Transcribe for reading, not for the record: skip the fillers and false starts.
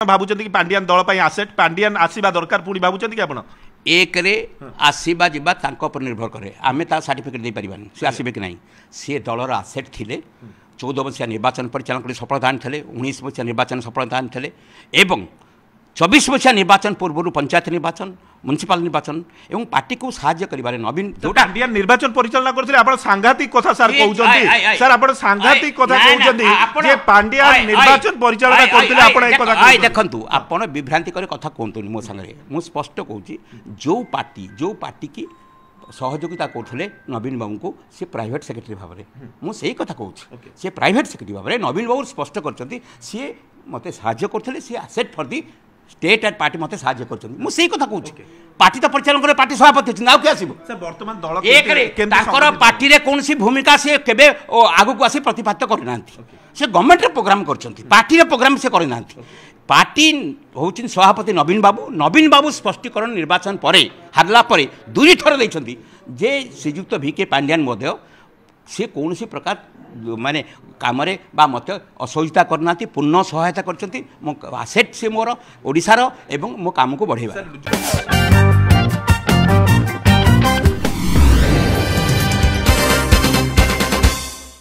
भावुं कि पांडियान दल आसेट पांडियान आसवा दरकार पुणी भावुं कि आप एक आसवा जा निर्भर करे आम सर्टिफिकेट दे पारानी सी आसवे कि नहीं सी दलर आसेट थिले 14 मसीहा निर्वाचन परिचालन कर सफलता आनी 19 मसीहा निर्वाचन सफलता आनी 24 मसीहा निर्वाचन पूर्व पंचायत निर्वाचन म्युनिसिपल निर्वाचन एवं पार्टी को साहाय्य करिबारे नवीन पांडियान निर्वाचन परिचालन करथिले आपण सांघातिक कथा सर कहउचंती सर आपण सांघातिक कथा कहउचंती जे पांडियान निर्वाचन परिचालन करथिले आपण एक कथा देखंतु आपण विभ्रांति करे कथा कहंतुनी मो संगे मु स्पष्ट कहउची जो पार्टी की सहयोगिता करथिले नवीन बाबू को से प्राइवेट सेक्रेटरी भाव में मुझे कथा कहूँ से प्राइवेट सेक्रेटरी भाव में नवीन बाबू स्पष्ट करछंती सी मते साहाय्य करथिले सी asset for the state and party मते साहाय्य करछंती मु सेही कथा कहूँ पार्टी तो परिचालन करे पार्टी सभापति अछि नाउ के आसीबो सर वर्तमान दल एक रे ताकर पार्टी रे कोनसी भूमिका से केबे आगु को आसी प्रतिपादित करनांती से गवर्नमेंट रे प्रोग्राम करछंती पार्टी रे प्रोग्राम से करनांती पार्टी होउचिन सभापति नवीन बाबू स्पष्टीकरण निर्वाचन पर हारला पर दुई थर देइछंती जे श्रीयुक्त VK पांडियान महोदय सी कौन प्रकार माने काम बा मत असहयोगिता करना पूर्ण सहायता कर मो आसेट से मोर ओडिशार एवं मो काम को बढ़ेगा।